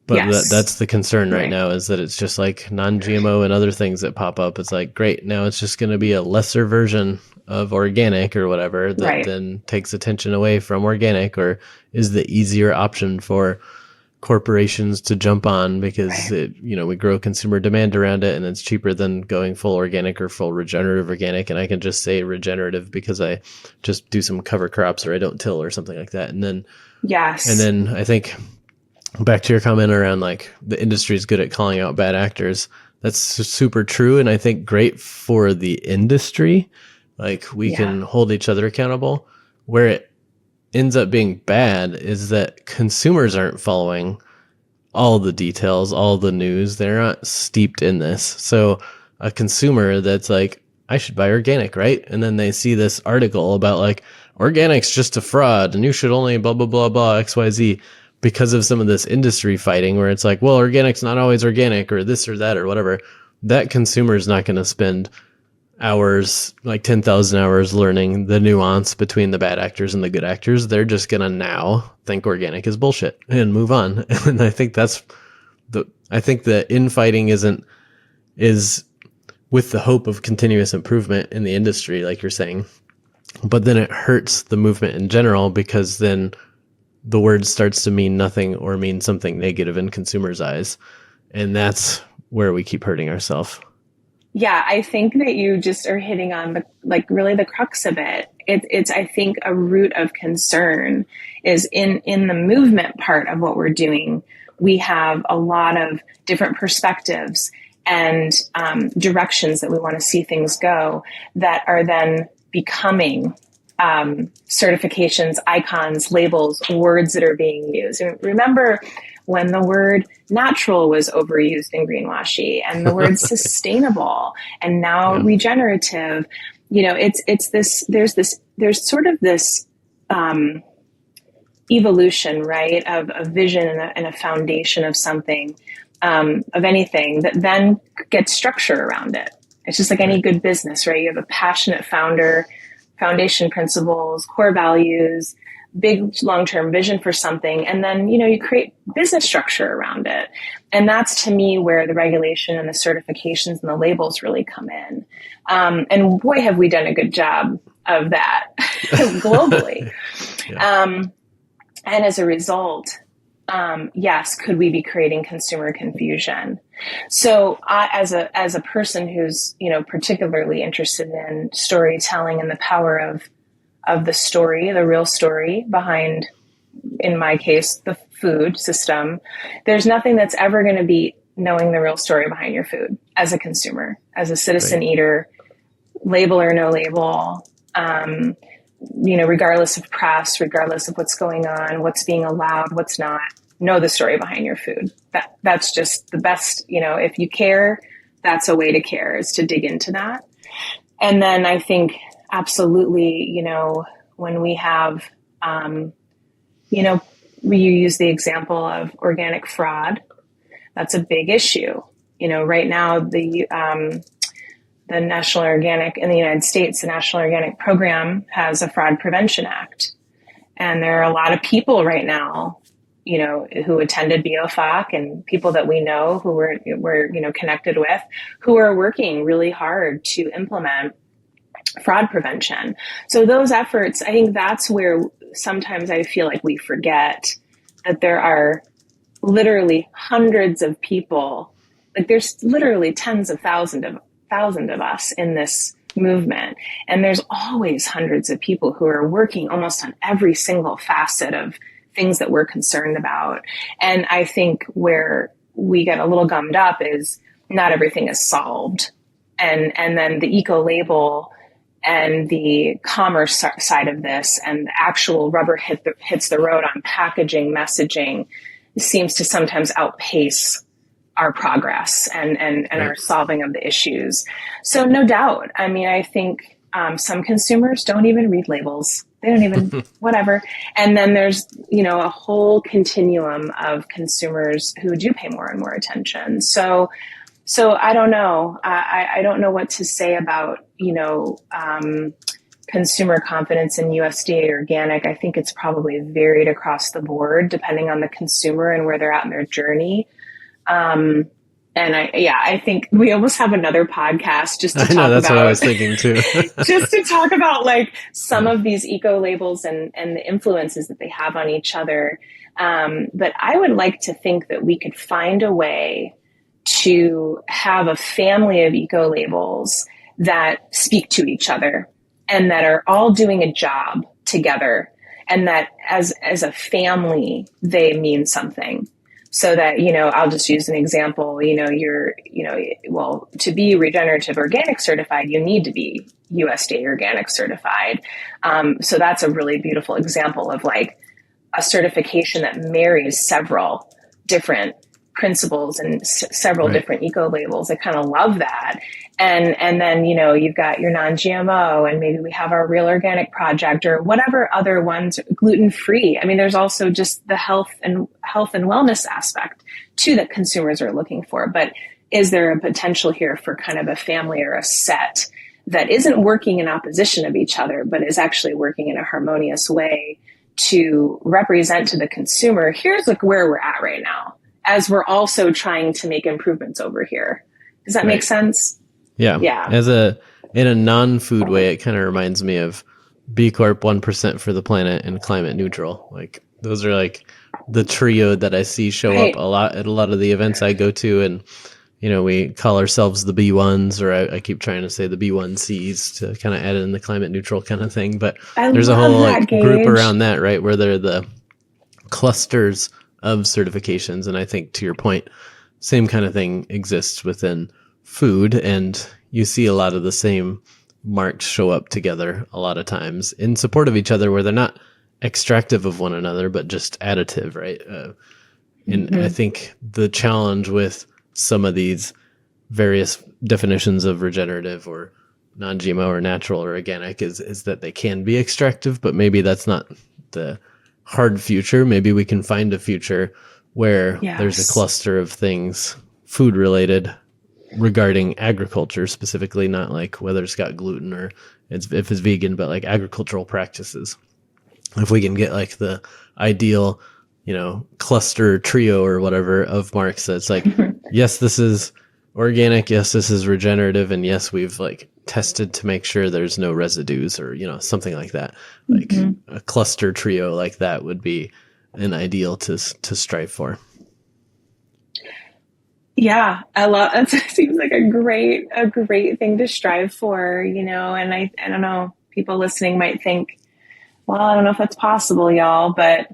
yes. That's the concern right now, is that it's just like non-GMO and other things that pop up. It's like, great, now it's just going to be a lesser version of organic or whatever that then takes attention away from organic, or is the easier option for corporations to jump on because we grow consumer demand around it, and it's cheaper than going full organic or full regenerative organic. And I can just say regenerative because I just do some cover crops or I don't till or something like that. And then, and then I think back to your comment around like the industry is good at calling out bad actors. That's super true. And I think great for the industry. Like we can hold each other accountable. Where it ends up being bad is that consumers aren't following all the details, all the news. They're not steeped in this. So a consumer that's like, I should buy organic, right? And then they see this article about like, organic's just a fraud and you should only blah, blah, blah, blah, XYZ, because of some of this industry fighting where it's like, well, organic's not always organic or this or that or whatever. That consumer is not going to spend hours, like 10,000 hours learning the nuance between the bad actors and the good actors. They're just going to now think organic is bullshit and move on. And I think I think the infighting is with the hope of continuous improvement in the industry, like you're saying, but then it hurts the movement in general, because then the word starts to mean nothing or mean something negative in consumers' eyes. And that's where we keep hurting ourselves. Yeah, I think that you just are hitting on really the crux of it. It's I think a root of concern is in the movement part of what we're doing. We have a lot of different perspectives and directions that we want to see things go that are then becoming certifications, icons, labels, words that are being used. And remember when the word natural was overused in greenwashing, and the word sustainable, and now regenerative, there's sort of this evolution, right, of a vision and a foundation of something, of anything that then gets structure around it. It's just like any good business, right? You have a passionate founder, foundation principles, core values, big long-term vision for something. And then, you create business structure around it. And that's, to me, where the regulation and the certifications and the labels really come in. And boy, have we done a good job of that globally. And as a result, yes, could we be creating consumer confusion? So as a person who's, particularly interested in storytelling and the power of the story, the real story behind, in my case, the food system, there's nothing that's ever going to beat knowing the real story behind your food as a consumer, as a citizen eater, label or no label, regardless of press, regardless of what's going on, what's being allowed, what's not, know the story behind your food. That's just the best, if you care, that's a way to care, is to dig into that. And then I think absolutely, when we have, we use the example of organic fraud, that's a big issue. Right now, the National Organic in the United States, the National Organic Program has a Fraud Prevention Act. And there are a lot of people right now, who attended BIOFACH, and people that we know who we're connected with, who are working really hard to implement fraud prevention. So those efforts, I think that's where sometimes I feel like we forget that there are literally hundreds of people, like there's literally tens of thousands of us in this movement. And there's always hundreds of people who are working almost on every single facet of things that we're concerned about. And I think where we get a little gummed up is not everything is solved. And then the eco label and the commerce side of this and the actual rubber hits the road on packaging, messaging seems to sometimes outpace our progress and our solving of the issues. So no doubt. I mean, I think some consumers don't even read labels. They don't even, whatever. And then there's, a whole continuum of consumers who do pay more and more attention. So I don't know. I don't know what to say about, consumer confidence in USDA organic. I think it's probably varied across the board, depending on the consumer and where they're at in their journey. And I think we almost have another podcast just to talk about. That's what I was thinking too. Just to talk about like some of these eco labels and the influences that they have on each other. But I would like to think that we could find a way to have a family of eco labels that speak to each other and that are all doing a job together, and that as a family, they mean something. So that, I'll just use an example, to be regenerative organic certified, you need to be USDA organic certified. So that's a really beautiful example of like a certification that marries several different principles and several different eco labels. I kind of love that. And then, you've got your non-GMO, and maybe we have our Real Organic Project or whatever other ones, gluten-free. I mean, there's also just the health and wellness aspect too that consumers are looking for. But is there a potential here for kind of a family or a set that isn't working in opposition of each other, but is actually working in a harmonious way to represent to the consumer, here's like where we're at right now, as we're also trying to make improvements over here. Does that make sense? Yeah. Yeah. In a non-food way, it kind of reminds me of B Corp, 1% for the planet, and climate neutral. Like those are like the trio that I see show up a lot at a lot of the events I go to. And, we call ourselves the B1s, or I keep trying to say the B1Cs to kind of add in the climate neutral kind of thing. But there's a whole group around that, right? Where they're the clusters of certifications. And I think, to your point, same kind of thing exists within food, and you see a lot of the same marks show up together a lot of times in support of each other, where they're not extractive of one another, but just additive, right? And I think the challenge with some of these various definitions of regenerative or non-GMO or natural or organic is that they can be extractive, but maybe that's not the hard future. Maybe we can find a future where there's a cluster of things food related regarding agriculture specifically, not like whether it's got gluten or if it's vegan, but like agricultural practices. If we can get like the ideal, cluster trio or whatever of marks that's like, yes, this is organic, yes, this is regenerative, and yes, we've like tested to make sure there's no residues or, something like that. Like a cluster trio like that would be an ideal to strive for. Yeah, I love it. Seems like a great thing to strive for, and I don't know, people listening might think, well, I don't know if that's possible, y'all, but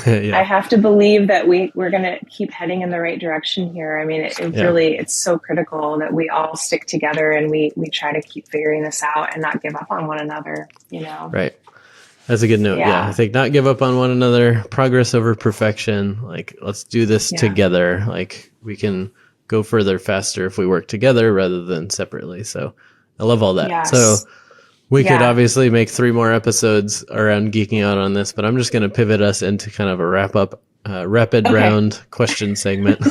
I have to believe that we're going to keep heading in the right direction here. I mean, it really, it's so critical that we all stick together and we try to keep figuring this out and not give up on one another, Right. That's a good note. Yeah. I think not give up on one another, progress over perfection. Like, let's do this together. Like, we can go further faster if we work together rather than separately. So I love all that. Yes. So we could obviously make 3 more episodes around geeking out on this, but I'm just going to pivot us into kind of a wrap up, rapid round question segment.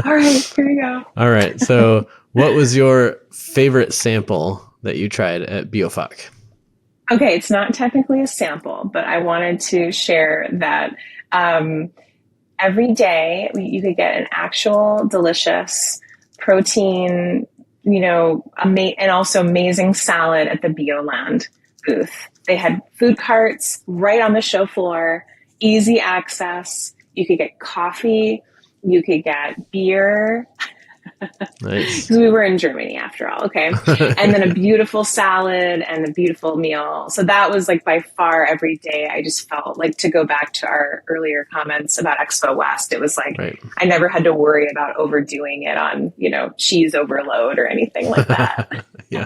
All right, here we go. All right. So what was your favorite sample that you tried at BIOFACH? Okay, it's not technically a sample, but I wanted to share that every day you could get an actual delicious protein, and also amazing salad at the BioLand booth. They had food carts right on the show floor, easy access. You could get coffee, you could get beer. Nice. Because we were in Germany after all. Okay. And then a beautiful salad and a beautiful meal. So that was like by far every day. I just felt like, to go back to our earlier comments about Expo West, it was like, I never had to worry about overdoing it on, cheese overload or anything like that. Yeah,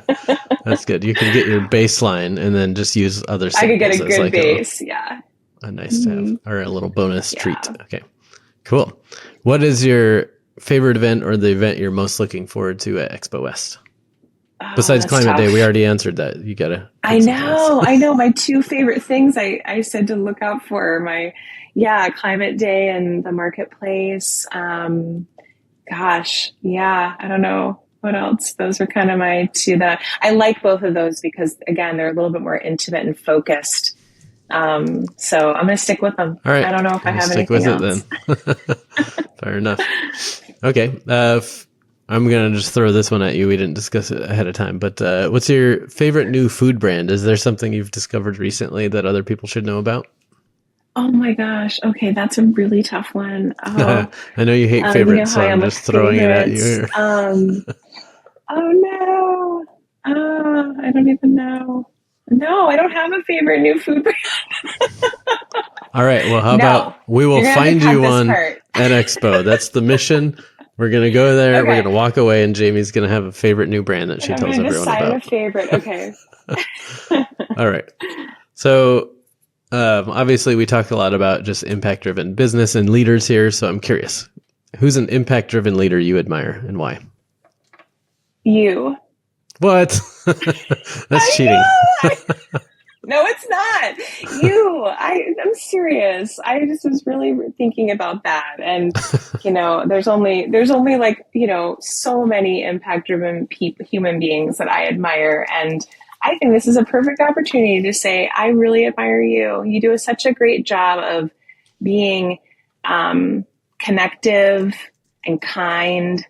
that's good. You can get your baseline and then just use other samples. I could get a good like base. A nice to have, or a little bonus treat. Okay, cool. What is your favorite event or the event you're most looking forward to at Expo West? Besides Climate Day, we already answered that. You gotta. I know. My 2 favorite things I said to look out for my, Climate Day and the marketplace. I don't know what else. Those were kind of my 2 that I like both of those because again, they're a little bit more intimate and focused. So I'm going to stick with them. All right. I don't know if I have anything else. Stick with it then. Fair enough. Okay. I'm going to just throw this one at you. We didn't discuss it ahead of time, but what's your favorite new food brand? Is there something you've discovered recently that other people should know about? Oh my gosh. Okay. That's a really tough one. I know you hate favorites, so I'm just throwing it at you. Oh no. I don't even know. No, I don't have a favorite new food brand. All right. Well, how about we will find you one at Expo. That's the mission. We're going to go there. Okay. We're going to walk away, and Jamie's going to have a favorite new brand that she tells everyone about. A favorite. Okay. All right. So obviously, we talk a lot about just impact-driven business and leaders here. So I'm curious, who's an impact-driven leader you admire and why? You. What? That's cheating. No, it's not. I'm serious. I just was really thinking about that. And, there's only like, so many impact driven human beings that I admire. And I think this is a perfect opportunity to say, I really admire you. You do such a great job of being connective and kind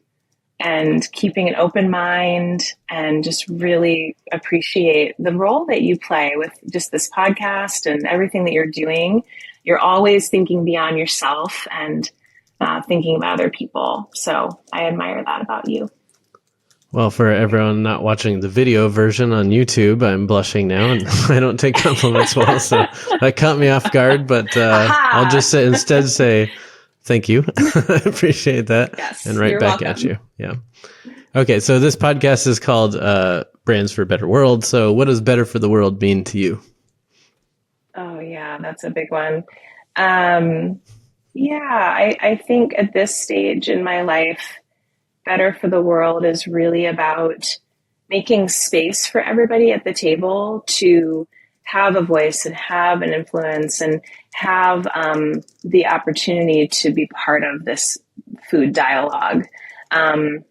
and keeping an open mind, and just really appreciate the role that you play with just this podcast and everything that you're doing. You're always thinking beyond yourself and thinking about other people. So I admire that about you. Well, for everyone not watching the video version on YouTube, I'm blushing now, and I don't take compliments well, so that caught me off guard. But I'll just instead say thank you. I appreciate that. Yes, and right you're back welcome. at you. Yeah. Okay, so this podcast is called Brands for a Better World. So what does better for the world mean to you? Oh, yeah, that's a big one. I think at this stage in my life, better for the world is really about making space for everybody at the table to have a voice and have an influence and have the opportunity to be part of this food dialogue, and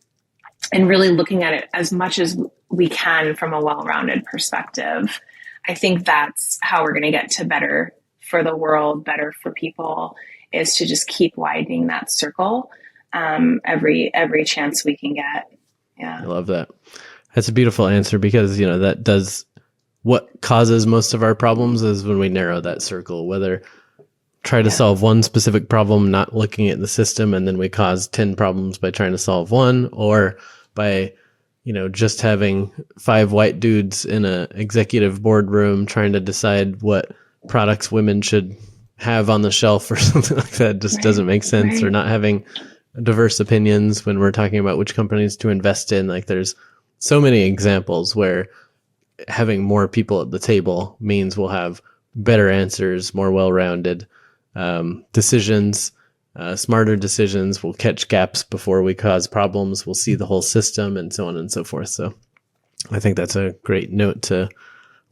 really looking at it as much as we can from a well-rounded perspective. I think that's how we're going to get to better for the world, better for people, is to just keep widening that circle every chance we can get. Yeah. I love that. That's a beautiful answer, because, that does what causes most of our problems is when we narrow that circle, whether try to solve one specific problem, not looking at the system, and then we cause 10 problems by trying to solve one, or by, just having 5 white dudes in a executive boardroom trying to decide what products women should have on the shelf or something like that. Just doesn't make sense. Right. Or not having diverse opinions when we're talking about which companies to invest in. Like, there's so many examples where having more people at the table means we'll have better answers, more well-rounded decisions, smarter decisions. We'll catch gaps before we cause problems. We'll see the whole system, and so on and so forth. So I think that's a great note to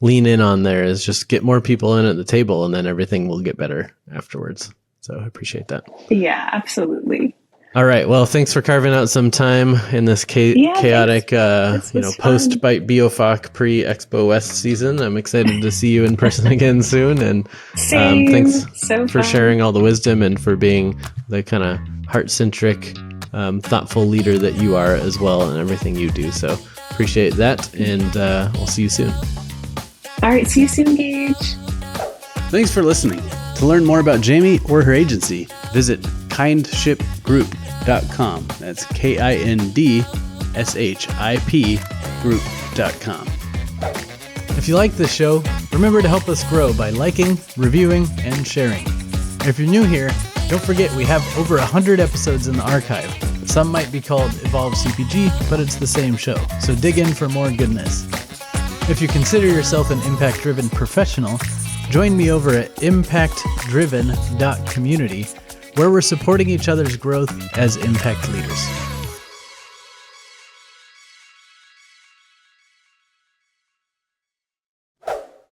lean in on there, is just get more people in at the table, and then everything will get better afterwards. So I appreciate that. Yeah, absolutely. All right. Well, thanks for carving out some time in this chaotic, post BIOFACH pre-Expo West season. I'm excited to see you in person again soon. And thanks for sharing all the wisdom and for being the kind of heart-centric, thoughtful leader that you are as well in everything you do. So appreciate that. And we'll see you soon. All right. See you soon, Gage. Thanks for listening. To learn more about Jamie or her agency, visit kindshipgroup.com. That's KINDSHIP group.com. If you like this show, remember to help us grow by liking, reviewing, and sharing. If you're new here, don't forget we have over 100 episodes in the archive. Some might be called Evolve CPG, but it's the same show, so dig in for more goodness. If you consider yourself an impact-driven professional, join me over at impactdriven.community, where we're supporting each other's growth as impact leaders.